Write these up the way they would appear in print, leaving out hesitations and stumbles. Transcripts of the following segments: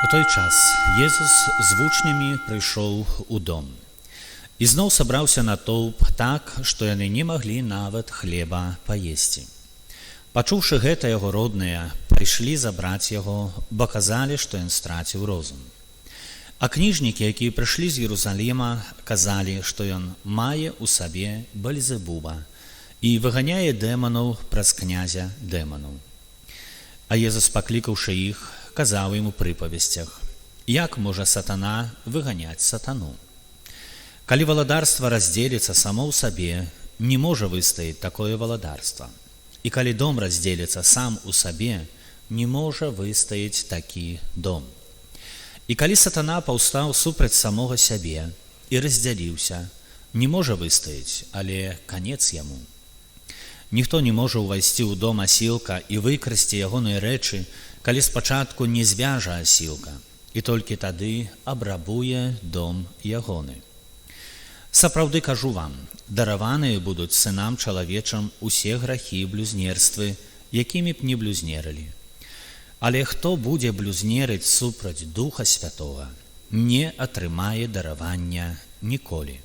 У той час Езус з вучнямі прыйшоў у дом. І зноў сабраўся натоўп так, што яны не маглі нават хлеба паесці. Пачуўшы гэта, яго родныя прыйшлі забраць яго, бо казалі, што ён страціў розум. А кніжнікі, якія прыйшлі з Єрусаліма, казалі, што ён мае ў сабе Бельзебуба і выганяе дэманаў праз князя дэманаў. А Езус, паклікаўшы іх, казаў ім у прыпавесцях: як можа сатана выганяць сатану? Калі валадарства раздзеліцца само ў сабе, не можа выстаіць такое валадарства. І калі дом раздзеліцца сам у сабе, не можа выстаіць такі дом. І калі сатана паўстаў супраць самога сябе і раздзяліўся, не можа выстаіць, але канец яму. Ніхто не можа ўвайсці ў дом асілка і выкрасці ягоныя рэчы, калі спачатку не звяжа асілка, і толькі тады абрабуе дом ягоны. Сапраўды кажу вам, дараваныя будуць сынам чалавечым усе грахі і блюзнерствы, якімі б не блюзнерылі. Але хто будзе блюзнерыць супраць Духа Святога, не атрымае даравання ніколі,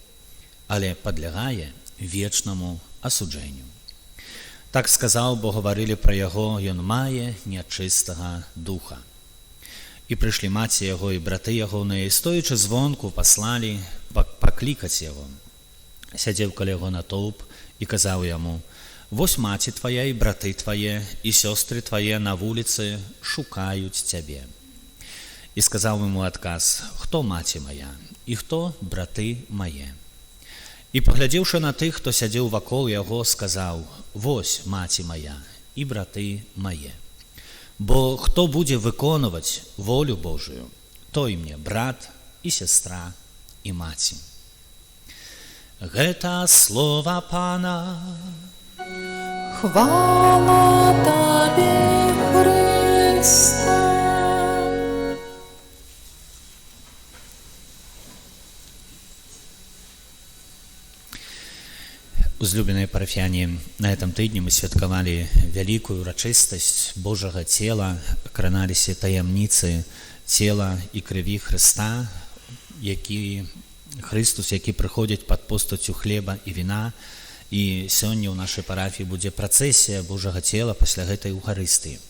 але падлягае вечнаму асуджэнню. Так сказаў, бо гаварылі пра яго, ён мае нячыстага духа. І прыйшлі маці яго і браты ягоныя, і стоячы звонку паслалі паклікаць яго. Сядзеў каля яго натоўп і казаў яму: вось маці твая і браты твае, і сёстры твае на вуліцы шукаюць цябе. І сказаў яму адказ: хто маці моя і хто браты мае? І паглядзеўшы на тых, хто сядзеў вакол яго, сказаў: вось маці моя і браты мае. Бо хто будзе выконваць волю Божую, той мне брат і сястра і маці. Гэта слова Пана. Хвала Табе, Христе. Узлюбленыя парафіяне, на этом тыдні мы святкавалі вялікую урачыстасць Божага цела, краналіся таямніцы цела і крыві Хрыста, Христус, які прыходзіць пад постаццю хлеба і віна. І сёння ў нашай парафіі будзе працэсія Божага цела пасля гэтай Еўхарыстыі.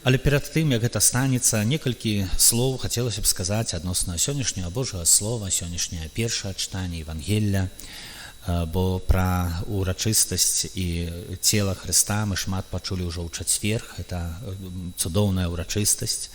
Але перад тым, як гэта станецца, некалькі слоў хацелася б сказаць адносна сённяшняга Божага слова, сённяшняе першае чытанне Евангелля, бо пра урачыстасць і цела Хрыста мы шмат пачулі ўжо ў чацвер, гэта цудоўная урачыстасць.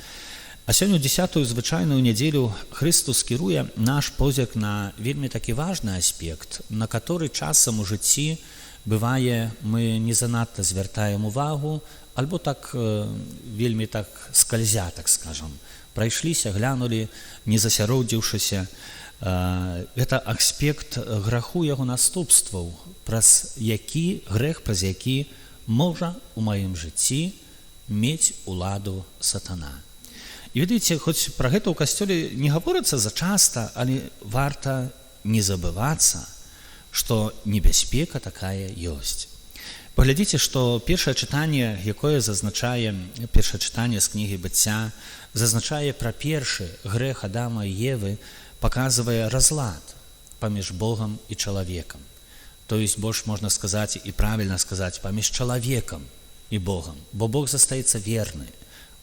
А сёння ў 10-ю звычайную нядзелю Христус кіруе наш позірк на вельмі такі важны аспект, на который часам у жыцці бывае мы не занадта звяртаем увагу, альбо так вельмі так скальзя, так скажам. Прайшліся, глянулі, не засяродзіўшыся. Гэта аспект граху яго наступстваў, праз які грэх, праз які можа ў маім жыцці мець уладу сатана. І ведаеце, хоць пра гэта ў касцёле не гаворыцца зачаста, але варта не забывацца, што небяспека такая ёсць. Паглядзіце, што першае чытанне, якое зазначае, першае чытанне з кнігі Быцця, зазначае пра першы грэх Адама і Евы, паказвае разлад паміж Богам і чалавекам. То есть больш можна сказаць і правільна сказаць паміж чалавекам і Богам, бо Бог застаецца верны.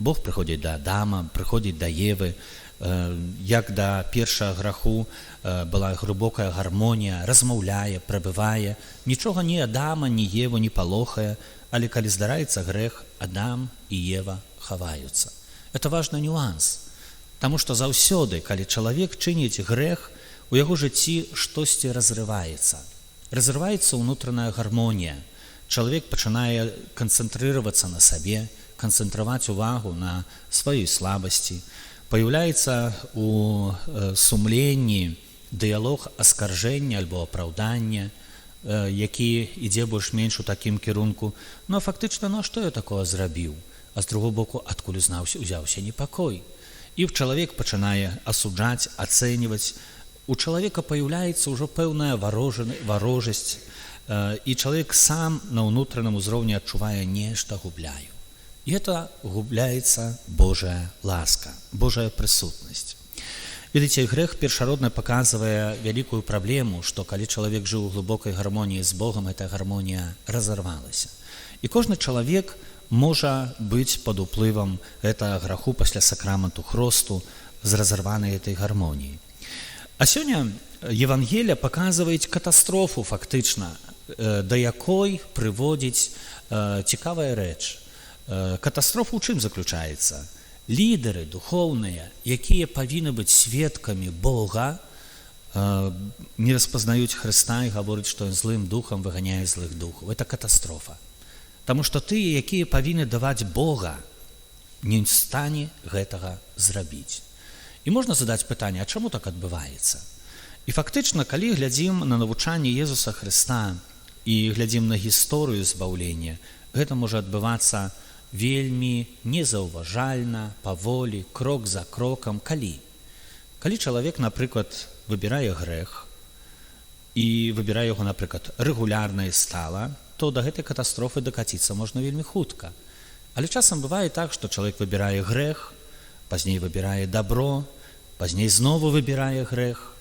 Бог прыходзіць да Адама, прыходзіць да Евы, як да першага граху была глыбокая гармонія, размаўляе, прабывае, нічога ні Адама, ні Еву не палохае, але калі здараецца грэх, Адам і Ева хаваюцца. Это важны нюанс. Таму што заўсёды, калі чалавек чыніць грэх, у яго жыцці штосьці разрываецца. Разрываецца ўнутраная гармонія. Чалавек пачынае канцэнтрыравацца на сабе, канцэнтраваць увагу на сваёй слабасці. Паяўляецца у сумленні дыялог аскаржэння альбо апраўдання, які ідзе больш-менш у такім кірунку. Ну а фактычна, а што я такога зрабіў? А з другого боку, адкуль узяўся непакой? І чалавек пачынае асуджаць, ацэньваць. У чалавека паяўляецца ўжо пэўная варожасць, і чалавек сам на ўнутраным узроўні адчувае: нешта губляю, И это губляется Божая ласка, Божая присутнасць. Видите, грех першародна показывае вялікую праблему, што калі чалавек жыў у глыбокай гармоніі з Богом, эта гармонія разарвалася. І кожны чалавек можа быць пад уплывам гэтага граху пасля сакраменту хросту з разарванай этой гармоніі. А сёння Евангелие показывает катастрофу фактычна, да якой прыводзіць цікавая рэч. Катастрофа ў чым заключаецца? Лідары духоўныя, якія павінны быць сведкамі Бога, не распазнаюць Хрыста і гавораць, што ён злым духам выганяе злых духаў. Это катастрофа. Таму што тыя, якія павінны даваць Бога, не ў стане гэтага зрабіць. І можна задаць пытанне, а чаму так адбываецца? І фактычна, калі глядзім на навучанне Езуса Хрыста і глядзім на гісторыю збаўлення, гэта можа адбывацца вельмі незаўважальна, паволі, крок за крокам. Калі чалавек, напрыклад, выбірае грэх і выбірае яго, напрыклад, рэгулярна і стала, то да гэтай катастрофы дакаціцца можна вельмі хутка. Але часам бывае так, што чалавек выбірае грэх, пазней выбірае дабро, пазней знову выбірае грэх,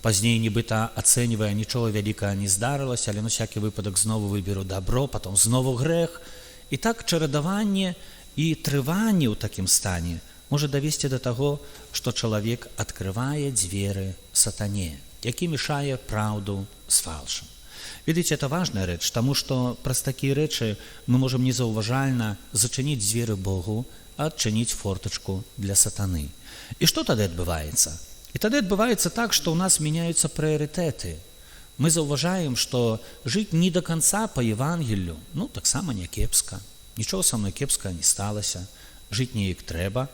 пазней нібыта ацэньвае, нічога вялікага не здарылася, але на всякі выпадак знову выберу дабро, потом знову грэх. І так чарадаванне і трыванне ў такім стане можа давесці да таго, што чалавек адкрывае дзверы сатане, які мешае праўду з фалшам. Видите, это важная рэч, таму што праз такія рэчы мы можам незаўважальна зачыніць дзверы Богу, а адчыніць фортачку для сатаны. І што тады адбываецца? І тады адбываецца так, што ў нас мяняюцца прыярытэты. Мы заўважаем, што жыць не до конца по Евангелию, таксама не кепска. Нічого са мной кепска не сталася. Жыць неяк трэба.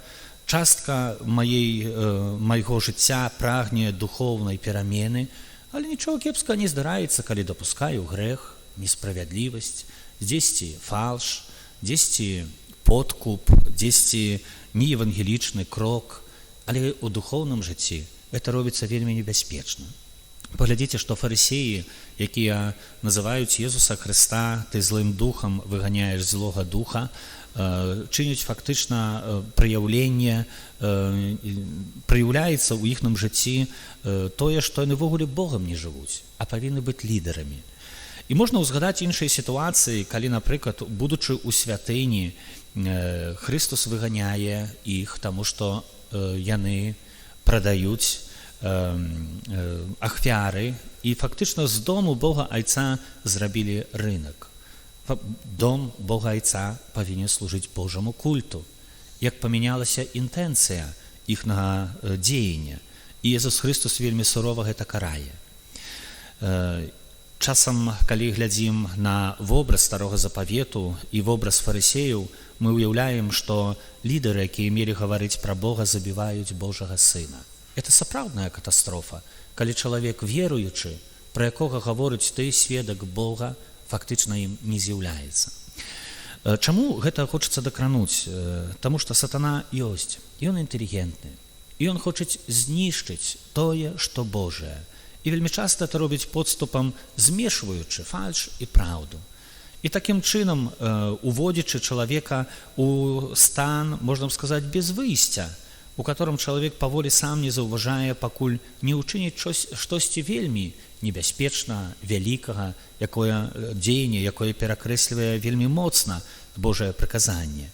Частка майго жыцця прагне духоўнай перамены, але нічого кепска не здараецца, калі дапускаю грэх, несправядлівасць, дзесьці фалш, дзесьці подкуп, дзесьці неевангелічны крок. Але ў духоўным жыцці гэта робіцца вельмі небяспечна. Паглядзіце, што фарысеі, якія называюць Езуса Хрыста, ты злым духам выганяеш злога духа, чыняць фактычна праяўляецца ў іхным жыцці тое, што яны ввогуле Богам не жывуць, а павінны быць лідарамі. І можна ўзгадаць іншыя сітуацыі, калі, напрыклад, будучы ў святыні, Хрыстос выганяе іх, таму што яны прадаюць ахвяры, і фактычна з дому Бога Айца зрабілі рынок. Дом Бога Айца павінен служыць Божаму культу. Як памянялася інтэнцыя іхнага дзеяння, і Езус Хрыстос вельмі сурова гэта карае. Часам, калі глядзім на вобраз Старога Запавету і вобраз фарысеяў, мы ўяўляем, што лідары, якія мелі гаварыць пра Бога, забіваюць Божага Сына. Это сапраўдная катастрофа, калі чалавек веруючы, пра якога гаворыць ты сведак Бога, фактычна ім не з'яўляецца. Чаму гэта хочацца дакрануць? Таму што сатана ёсць, ён інтэлігентны, і ён хоча знішчыць тое, што Божае. І вельмі часта это робіць подступам, змешваючы фальш і праўду. І такім чынам, уводзячы чалавека ў стан, можна сказаць, без выйсця, у котором чалавек паволі сам не заўважае, пакуль не ўчыніць штосьці вельмі небяспечна, вялікага, якое дзеянне, якое перакрэслівае вельмі моцна Божае прыказанне.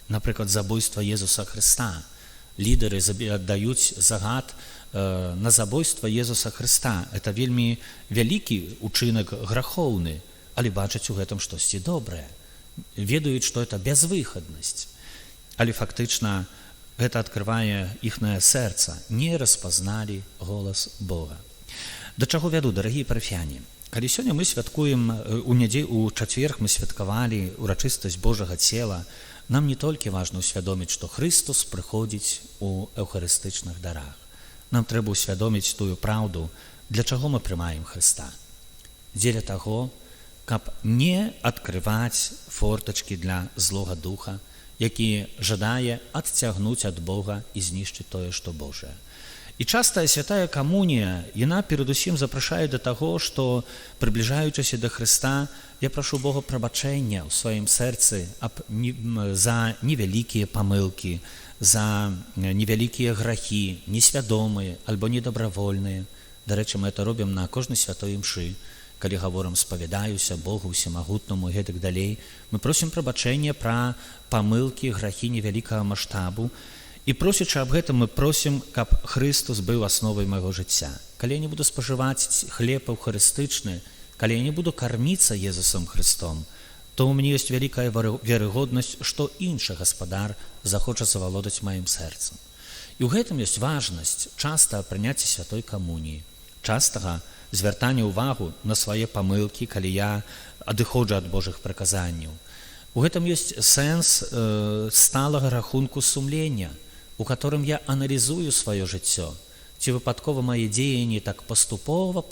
Напрыклад, забойства Езуса Хрыста. Лідары аддаюць загад на забойства Езуса Хрыста. Это вельмі вялікі учынак грахоўны, але бачаць у гэтым штосьці добрае. Ведаюць, што это бязвыхаднасць. Але фактычна гэта адкрывае іхнае сэрца, не распазналі голас Бога. Да чаго вяду, дарагія парафіяне? Калі сёння мы святкуем, у чацверг мы святкавалі урачыстасць Божага цела, нам не толькі важна ўсвядоміць, што Хрыстос прыходзіць у эўхарыстычных дарах. Нам трэба ўсвядоміць тую праўду, для чаго мы прымаем Хрыста. Дзеля таго, каб не адкрываць фортачкі для злога духа, які жадае адцягнуць ад Бога і знішчыць тое, што Божае. І частая святая камунія, яна перадусім запрашае да таго, што, прыбліжаючыся да Хрыста, я прашу Бога прабачэння ў сваім сэрцы за невялікія памылкі, за невялікія грахі, несвядомыя альбо недабравольныя. Дарэчы, мы это робім на кожнай святой імшы. Калі гаворам спавядаюся Богу ўсемагутнаму і гэтак далей, мы просім прабачэння пра памылкі, грахі невялікага маштабу. І просячы аб гэтым, мы просім, каб Христус быў асновай майго жыцця. Калі я не буду спажываць хлеб эўхарыстычны, калі я не буду карміцца Езусам Христом, то ў мяне ёсць вялікая верагоднасць, што іншы гаспадар захоча завалодаць маім сэрцам. І ў гэтым ёсць важнасць часта прыняцця святой камуніі, частага звяртання ўвагу на свае памылкі, калі я адыходжу ад Божых прыказанняў. У гэтым ёсць сэнс сталага рахунку сумлення, у которым я аналізую сваё жыццё, ці выпадкова мае дзеянні так паступова,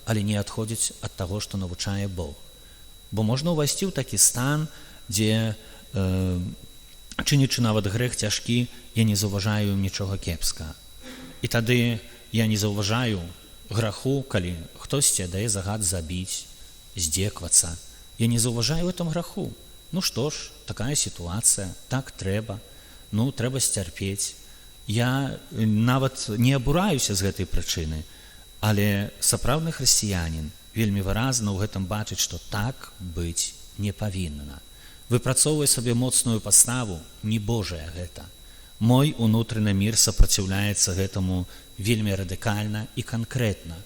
але не адходзяць ад таго, што навучае Бог. Бо можна ўвайсці ў такі стан, дзе, чынячы нават грэх цяжкі, я не заўважаю нічога кепскага. І тады я не заўважаю граху, калі хтосьці дае загад забіць, здзеквацца. Я не заўважаю гэтым граху. Ну што ж, такая сітуацыя, так трэба. Ну, трэба сцярпець. Я нават не абураюся з гэтай прычыны, але сапраўдны хрысціянін вельмі выразна ў гэтым бачыць, што так быць не павінна. Выпрацоўвае сабе моцную паставу, не Божая гэта. Мой унутраны мір супраціўляецца гэтаму вельмі радыкальна і канкрэтна,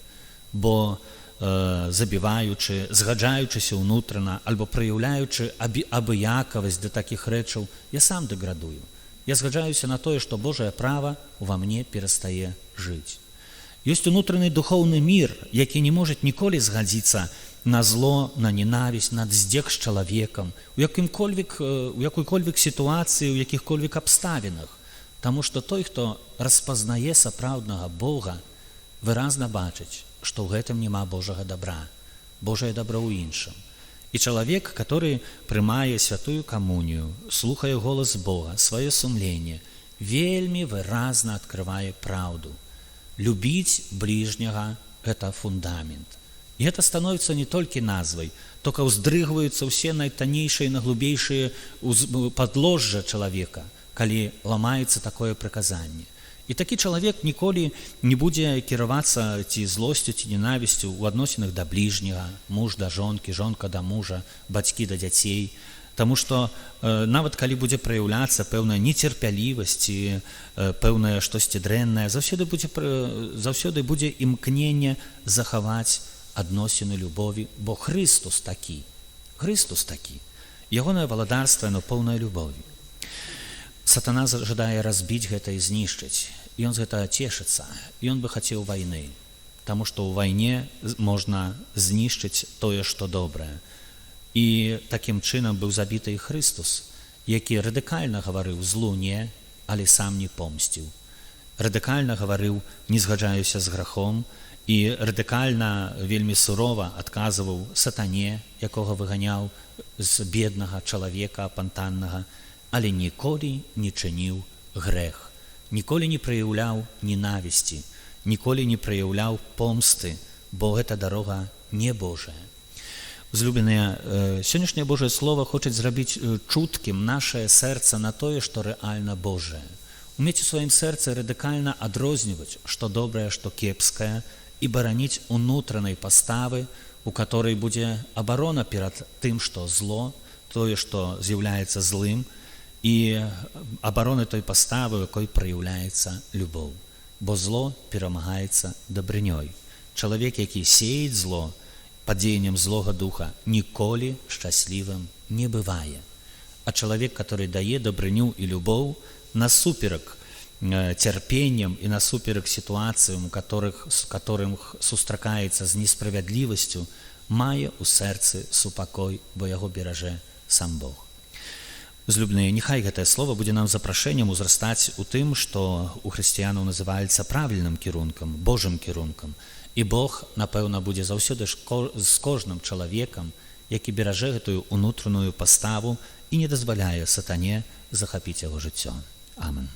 бо забіваючы, згаджаючыся ўнутрана альбо праяўляючы абыякавасць да такіх рэчаў, я сам дэградую. Я згаджаюся на тое, што Божае права ува мне перастае жыць. Ёсць унутраны духоўны мір, які не можа ніколі згадзіцца на зло, на ненавісць, на здзек з чалавекам, у якой-кольвек сітуацыі, у якіх-кольвек абставінах. Таму што той, хто распазнае сапраўднага Бога, выразна бачыць, што ў гэтым няма Божага добра, Божае добро ў іншым. І чалавек, который прымае святую камунію, слухае голас Бога, сваё сумленне, вельмі выразна адкрывае праўду. Любіць бліжняга – гэта фундамент. І гэта становіцца не толькі назвай, толькі ўздрыгваюцца ўсе найтаннейшыя і наглубейшыя падложжа чалавека, калі ламаецца такое прыказанне. І такі чалавек ніколі не будзе кіравацца ці злосцю, ці ненавісцю ў адносінах да бліжняга, муж да жонкі, жонка да мужа, бацькі да дзяцей. Таму што нават калі будзе праяўляцца пэўная нецярпялівасць ці пэўнае штосьці дрэннае, заўсёды будзе імкненне захаваць адносіны любові, бо Христус такі. Ягонае валадарства, яно поўнае любові. Сатана жадае разбіць гэта і знішчыць. І ён з гэтага цешыцца. Ён бы хацеў вайны. Таму што ў вайне можна знішчыць тое, што добрае. І такім чынам быў забіты і Христус, які радыкальна гаварыў злу не, але сам не помсціў. Радыкальна гаварыў, не згаджаюся з грахом, і радыкальна, вельмі сурова адказваў сатане, якога выганяў з беднага чалавека апантаннага, але ніколі не чыніў грэх, ніколі не праяўляў ненавісці, ніколі не праяўляў помсты, бо гэта дарога не Божая. Узлюбленыя, сённяшняе Божае Слово хочуць зрабіць чуткім нашае сэрца на тое, што рэальна Божае. Умець у сваім сэрцы радыкальна адрозніваць, што добрае, што кепскае, і бараніць унутранай паставы, у которой будзе абарона перад тым, што зло, тое, што з'яўляецца злым, і абароны той паставы, у якой праяўляецца любоў. Бо зло перамагаецца дабрынёй. Чалавек, які сеяць зло пад дзеяннем злога духа, ніколі шчаслівым не бывае. А чалавек, который дае дабрыню і любоў, насуперак цярпеннем і насуперак сітуацыям, з которым сустракаецца з несправядлівасцю, мае ў сэрцы супакой, бо яго беражэ сам Бог. Узлюбленыя, няхай гэтае слово будзе нам запрашэннем узрастаць у тым, што у хрысціянаў называецца правільным кірункам, Божым кірункам. І Бог, напэўна, будзе заўсёды з кожным чалавекам, які беражэ гэтую унутраную паставу і не дазваляе сатане захапіць яго жыццё. Амен.